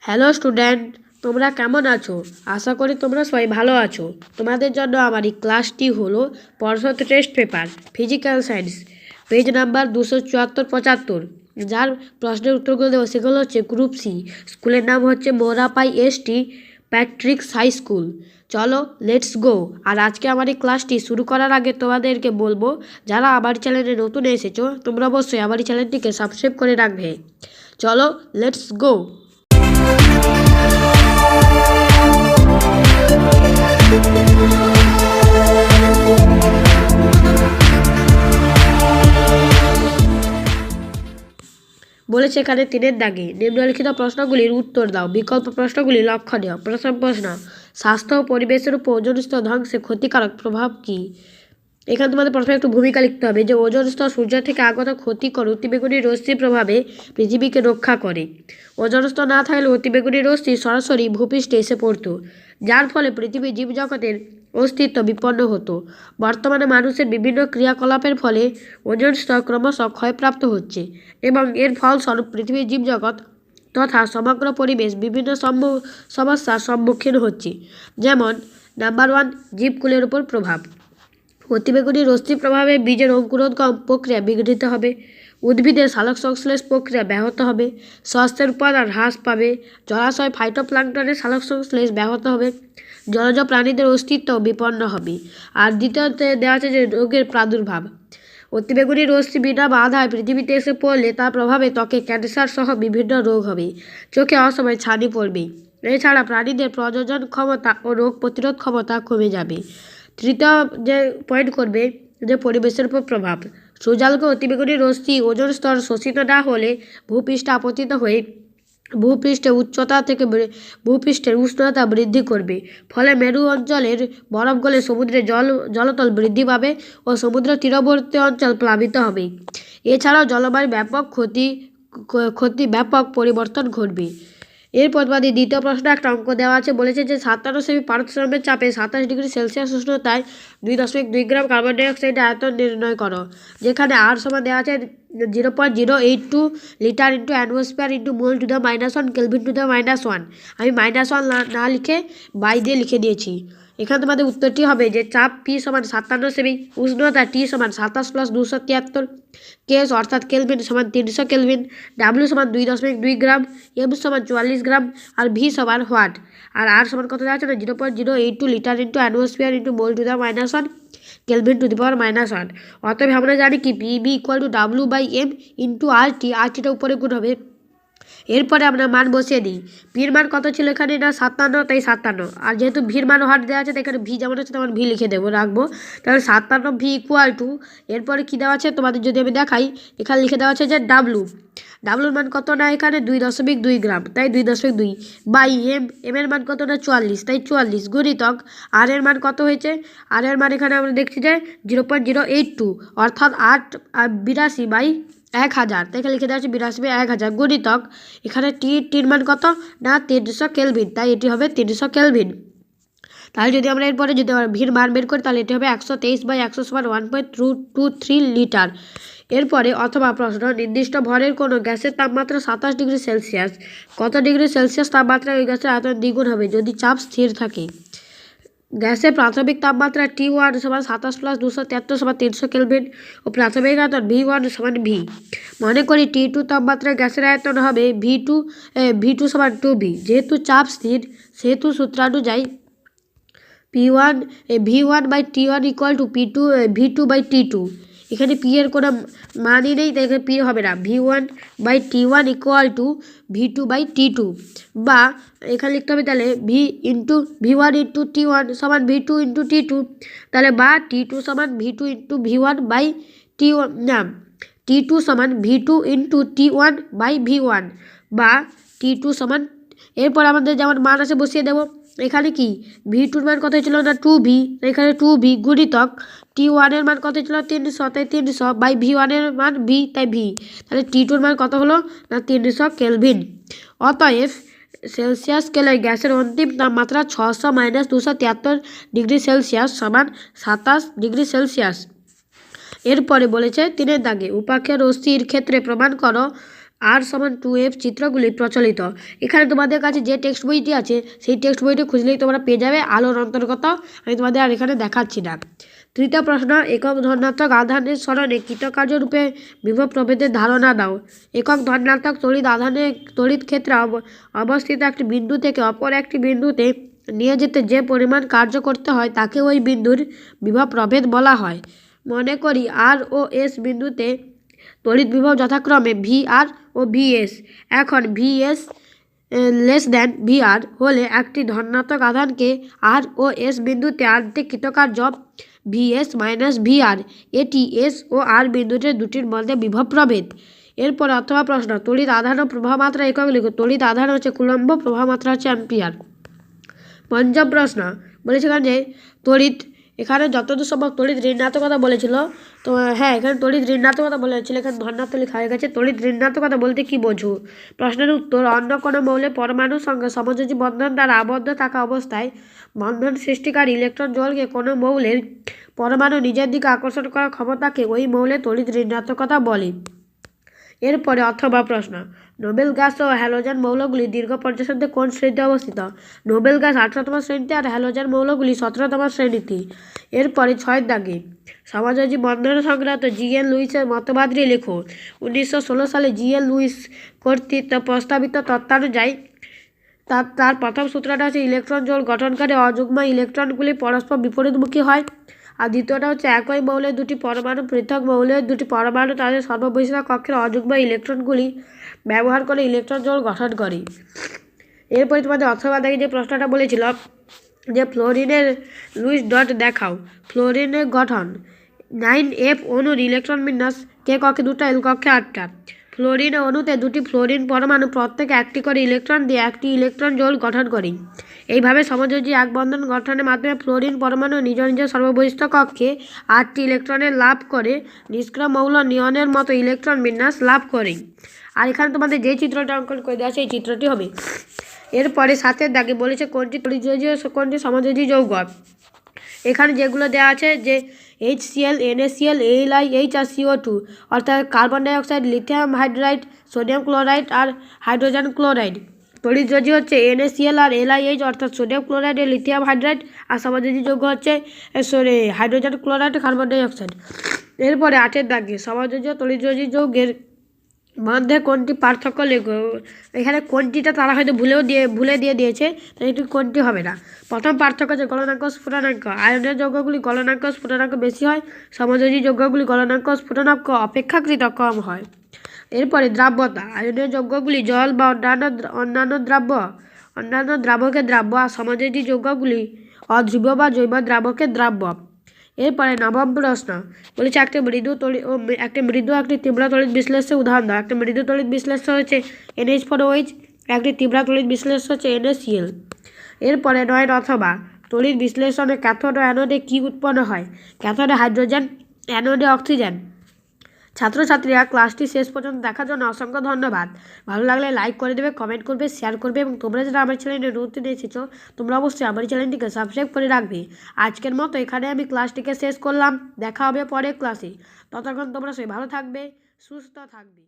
Hello student, তোমরা কেমন আছো? আশা করি তোমরা সবাই ভালো আছো। তোমাদের জন্য আমার এই ক্লাসটি হলো পর্ষদ test paper physical science, page number 274-75, যার প্রশ্নের উত্তরগুলো দেবো সেগুলো হচ্ছে গ্রুপ সি, স্কুলের নাম হচ্ছে মোরাপাই এসটি প্যাট্রিক হাই স্কুল। চলো লেটস গো। আর আজকে আমার এই ক্লাসটি শুরু করার আগে তোমাদেরকে বলবো, যারা আমার চ্যানেলে নতুন এসেছো তোমরা অবশ্যই আমার এই চ্যানেলটিকে সাবস্ক্রাইব করে রাখবে। চলো লেটস গো। বলেছে এখানে 3-এর দাগে নিম্নলিখিত প্রশ্নগুলির উত্তর দাও। বিকল্প প্রশ্নগুলি লক্ষণীয়। প্রথম প্রশ্ন, স্বাস্থ্য ও পরিবেশের উপর ওজোন স্তর ধ্বংসে ক্ষতিকারক প্রভাব কী? এখানে তোমাদের প্রথমে একটু ভূমিকা লিখতে হবে যে ওজোন স্তর সূর্য থেকে আগত ক্ষতিকর অতিবেগুনি রশ্মির প্রভাবে পৃথিবীকে রক্ষা করে। ওজোন স্তর না থাকলে অতিবেগুনি রশ্মি সরাসরি ভূপৃষ্ঠে এসে পড়তো, যার ফলে পৃথিবীর জীবজগতের অস্তিত্ব বিপন্ন হতো। বর্তমানে মানুষের বিভিন্ন ক্রিয়াকলাপের ফলে ওজোন স্তর ক্রমশ ক্ষয়প্রাপ্ত হচ্ছে এবং এর ফলস্বরূপ পৃথিবীর জীবজগৎ তথা সমগ্র পরিবেশ বিভিন্ন সমস্যার সম্মুখীন হচ্ছে। যেমন নাম্বার 1, জীবকুলের উপর প্রভাব। অতিবেগুনি রশ্মির প্রভাবে বীজের অঙ্কুরোদ্গম প্রক্রিয়া বিঘ্নিত হবে, উদ্ভিদের সালোকসংশ্লেষ প্রক্রিয়া ব্যাহত হবে, শস্যের উৎপাদন হ্রাস পাবে, জলাশয় ফাইটোপ্লাঙ্কটনের সালোকসংশ্লেষ ব্যাহত হবে, জলজ প্রাণীদের অস্তিত্ব বিপন্ন হবে। আর দ্বিতীয়তে দেওয়া আছে যে রোগের প্রাদুর্ভাব। অতিবেগুনি রশ্মি বিনা বাধায় পৃথিবীতে এসে পড়লে তার প্রভাবে ত্বকে ক্যান্সার সহ বিভিন্ন রোগ হবে, চোখে অসময় ছানি পড়বে। এছাড়া প্রাণীদের প্রজনন ক্ষমতা ও রোগ প্রতিরোধ ক্ষমতা কমে যাবে। তৃতীয় যে পয়েন্ট করবে যে পরিবেশের উপর প্রভাব। সূর্যালোকে অতিবেগুনি রশ্মি ওজোন স্তর শোষিত না হলে ভূপৃষ্ঠে আপতিত হয়ে ভূপৃষ্ঠের উষ্ণতা বৃদ্ধি করবে। ফলে মেরু অঞ্চলের বরফ গলে সমুদ্রের জলতল বৃদ্ধি পাবে ও সমুদ্র তীরবর্তী অঞ্চল প্লাবিত হবে। এছাড়াও জলবায়ুর ব্যাপক পরিবর্তন ঘটবে। এরপর বাদে দ্বিতীয় প্রশ্ন একটা অঙ্ক দেওয়া আছে। বলেছে যে 57 সেমি পারদর্শনের চাপে 27 ডিগ্রি সেলসিয়াস উষ্ণতায় 2.2 গ্রাম কার্বন ডাইঅক্সাইডের আয়তন নির্ণয় করো। যেখানে আর সমান দেওয়া আছে 0.082 litre into atmosphere into mole to the -1 kelvin to the -1। আমি -1 না লিখে বাই দিয়ে লিখে দিয়েছি। এখানে তোমাদের উত্তরটি হবে যে চাপ P সমান 57 সেমি, উষ্ণতা T সমান 27 + 273 কেস অর্থাৎ কেলভিন সমান 300 কেলভিন, W সমান 2.2 গ্রাম, M সমান 44 গ্রাম, আর V সমান ওয়াট। আর আর সমান কত দেওয়া আছে না 0.082 litre into atmosphere into mole to the -1 kelvin to the power -1। অতএব আমরা জানি কি PV = W/M ইন্টু RT, RTটা উপরে গুণ হবে। এরপরে আমরা মান বসিয়ে দিই। ভির মান কত ছিল এখানে না 57, তাই 57। আর যেহেতু ভির মান ওয়াট দেওয়া আছে তাই এখানে ভি যেমন আছে তেমন ভি লিখে রাখবো। তাহলে 57 ভি = এরপরে কী দেওয়া আছে তোমাদের যদি আমি দেখাই, এখানে লিখে দেওয়া আছে যে ডাব্লুর মান কত না এখানে 2.2 গ্রাম, তাই 2.2 বাই এম এর মান কত না 44, তাই 44 গুণিতক আর এর মান কত হয়েছে। আর এর মান এখানে আমরা দেখছি যে 0.082 অর্থাৎ 82/1000, তাই এখানে লিখে দেওয়া আছে 82/1000 গুণিতক এখানে টির মান কত না 300 কেলভিন, তাই এটি হবে 300 কেলভিন। তাহলে যদি আমরা এরপরে যদি ভির মান বের করি তাহলে এটি হবে 123/100 সমান 1.223 লিটার। এরপরে অথবা প্রশ্ন, নির্দিষ্ট ভরের কোনো গ্যাসের তাপমাত্রা 27 ডিগ্রি সেলসিয়াস, কত ডিগ্রি সেলসিয়াস তাপমাত্রায় ওই গ্যাসের আয়তন দ্বিগুণ হবে যদি চাপ স্থির থাকে? গ্যাসের প্রাথমিক তাপমাত্রা T1 সমান 27 + 273 সমান 300 কেলভিন ও প্রাথমিক আয়তন V1 সমান V। মনে করি T2 তাপমাত্রায় গ্যাসের আয়তন হবে V2 সমান 2V। যেহেতু চাপ স্থির সেহেতু সূত্রানুযায়ী V1/T1 = V2/T2। এখানে P এর কোনো মানই নেই, তাই এখানে P হবে না। V1/T1 = V2/T2, বা এখানে লিখতে হবে তাহলে V1 × T1 সমান V2 × T2, তাহলে বা T2 সমান V2 × V1/T1 না T2 সমান V2 × T1/V1, বা T2 সমান। এরপর আমাদের যেমন মান আছে বসিয়ে দেবো। এখানে কি V2-র মান কত ছিল না 2V, এখানে 2V গুণিতক T1 এর মান কত ছিল 300, তাই 300/V1 এর মান V, তাই V। তাহলে T2-র মান কত হলো না 300 কেলভিন। অতএব সেলসিয়াস স্কেলে গ্যাসের অন্তিম তাপমাত্রা 600 - 273 ডিগ্রি সেলসিয়াস সমান 27 ডিগ্রি সেলসিয়াস। এরপরে বলেছে 3-এর দাগে উপাক্ষের রশ্মির ক্ষেত্রে প্রমাণ করো R=2F চিত্রগুলি প্রচলিত। এখানে তোমাদের কাছে যে টেক্সট বইটি আছে সেই টেক্সট বইটি খুঁজলেই তোমরা পেয়ে যাবে আলোর অন্তর্গত। আমি তোমাদের আর এখানে দেখাচ্ছি না। তৃতীয় প্রশ্ন, একক ধনাত্মক আধানের স্মরণে কৃতকার্য রূপে বিভব প্রভেদের ধারণা দাও। একক ধনাত্মক তড়িৎ আধানে তড়িৎ ক্ষেত্রে অবস্থিত একটি বিন্দু থেকে অপর একটি বিন্দুতে নিয়ে যেতে যে পরিমাণ কার্য করতে হয় তাকে ওই বিন্দুর বিভব প্রভেদ বলা হয়। মনে করি আর ও এস বিন্দুতে তড়িৎ বিভব যথাক্রমে VR ও VS। এখন VS লেস দ্যান VR হলে একটি ধনাত্মক আধানকে আর ও এস বিন্দুতে আনতে কৃতকার্য VS - VR। এটি এস ও আর বিন্দুতে দুটির মধ্যে বিভব প্রভেদ। এরপর অথবা প্রশ্ন, তড়িৎ আধান ও প্রবাহ মাত্রা একক লিখো। তড়িৎ আধান হচ্ছে কুলম্ব, প্রবাহ মাত্রা হচ্ছে অ্যাম্পিয়ার। পঞ্চম প্রশ্ন বলেছে যে তড়িৎ, এখানে যতদূর সম্ভব তড়িৎ ঋণাত্মকতা বলেছিল। তো হ্যাঁ, এখানে তড়িৎ ঋণাত্মকতা বলেছিল, এখানে ধনাত্মক লেখা হয়ে গেছে। তড়িৎ ঋণাত্মকতা বলতে কি বোঝো? প্রশ্নের উত্তর, অন্য কোনো মৌলের পরমাণুর সঙ্গে সমযোজী বন্ধন দ্বারা আবদ্ধ থাকা অবস্থায় বন্ধন সৃষ্টিকারী ইলেকট্রন জলকে কোনো মৌলের পরমাণু নিজের দিকে আকর্ষণ করার ক্ষমতাকে ওই মৌলের তড়িৎ ঋণাত্মকতা বলে। এরপরে অথবা প্রশ্ন, নোবেল গ্যাস ও হ্যালোজেন মৌলগুলি দীর্ঘ পর্যায়সাধ্যে কোন শ্রেণীতে অবস্থিত? নোবেল গ্যাস 18তম শ্রেণীতে আর হ্যালোজেন মৌলগুলি 17তম শ্রেণীতে। এরপরে 6 দাগে, সমাজযোজী বন্ধন সংক্রান্ত GN লুইসের মতবাদটি লেখো। 1916 সালে GN লুইস কর্তৃক প্রস্তাবিত তত্ত্বানুযায়ী তার প্রথম সূত্রটা হচ্ছে ইলেকট্রন জোড় গঠনকারী অযুগ্ম ইলেকট্রনগুলি পরস্পর বিপরীতমুখী হয়। আর দ্বিতীয়টা হচ্ছে একই মৌলের দুটি পরমাণু পৃথক মৌলের দুটি পরমাণু তাদের সর্ববৈশিষ্ট্য কক্ষের অযুগ্ম ইলেকট্রনগুলি ব্যবহার করে ইলেকট্রন জোড় গঠন করে। এরপরে তোমাদের অথবা দেখে যে প্রশ্নটা বলেছিল যে ফ্লোরিনের লুইস ডট দেখাও। ফ্লোরিনের গঠন 9F অণুর ইলেকট্রন বিন্যাস কে কক্ষে 2টা, L কক্ষে 8টা। ফ্লোরিন অণুতে দুটি ফ্লোরিন পরমাণু প্রত্যেকে একটি করে ইলেকট্রন দিয়ে একটি ইলেকট্রন জোড় গঠন করে। এইভাবে সমযোজী এক বন্ধন গঠনের মাধ্যমে ফ্লোরিন পরমাণু নিজ নিজ সর্ববৈশিষ্ট্য কক্ষে 8টি ইলেকট্রনের লাভ করে নিষ্ক্রিয় মৌল নিয়নের মতো ইলেকট্রন বিন্যাস লাভ করে। আর এখানে তোমাদের যে চিত্রটা অঙ্কন করে দেওয়া আছে এই চিত্রটি হবে। এরপরে 7 দাগে বলেছে কোনটি তড়িৎযোজী ও কোনটি সমযোজী যৌগ। এখানে যেগুলো দেওয়া আছে যে HCl, NaCl, AlIH আর CO2, অর্থাৎ carbon dioxide, lithium hydride, sodium chloride আর হাইড্রোজেন ক্লোরাইড। তড়িৎযোজী হচ্ছে NaCl আর LiH, অর্থাৎ সোডিয়াম ক্লোরাইড, লিথিয়াম হাইড্রাইড। আর সমযোজী যৌগ হচ্ছে হাইড্রোজেন ক্লোরাইড, কার্বন ডাইঅক্সাইড। এরপরে 8 দাগে সমযোজী ও তড়িৎযোজী যৌগের মধ্যে কোনটি পার্থক্য লেখো। এখানে কোনটিটা তারা হয়তো ভুলে দিয়ে দিয়েছে, তাই এটি কোনটি হবে না। প্রথম পার্থক্য যে গলনাঙ্ক স্ফুটনাঙ্ক। আয়নের যৌগগুলি গলনাঙ্ক স্ফুটনাঙ্ক বেশি হয়, সমযোজী যৌগগুলি গলনাঙ্ক স্ফুটনাঙ্ক অপেক্ষাকৃত কম হয়। এরপরে দ্রাব্যতা। আয়নের যৌগগুলি জল বা অন্যান্য দ্রাবকের দ্রাব্য, আর সমযোজী যৌগগুলি অধ্রুব বা জৈব দ্রাবকের দ্রাব্য। এরপরে নবম প্রশ্ন বলেছে একটি মৃদু একটি তীব্র তড়িৎ বিশ্লেষ্যের উদাহরণ দাও। একটা মৃদু তড়িৎ বিশ্লেষ্য হচ্ছে NH4OH, একটি তীব্র তড়িৎ বিশ্লেষ্য হচ্ছে NaCl। এরপরে 9 অথবা, তড়িৎ বিশ্লেষণে ক্যাথোড ও অ্যানোডে কী উৎপন্ন হয়? ক্যাথোডে হাইড্রোজেন, অ্যানোডে অক্সিজেন। ছাত্রছাত্রীরা ক্লাসটি শেষ পর্যন্ত দেখার জন্য অসংখ্য ধন্যবাদ। ভালো লাগলে লাইক করে দেবে, কমেন্ট করবে, শেয়ার করবে, এবং তোমরা যারা আমার চ্যানেলে নতুন এসেছো তোমরা অবশ্যই আমার চ্যানেলটিকে সাবস্ক্রাইব করে রাখবে। আজকের মতো এখানে আমি ক্লাসটিকে শেষ করলাম। দেখা হবে পরের ক্লাসে। ততক্ষণ তোমরা সবাই ভালো থাকবে, সুস্থ থাকবে।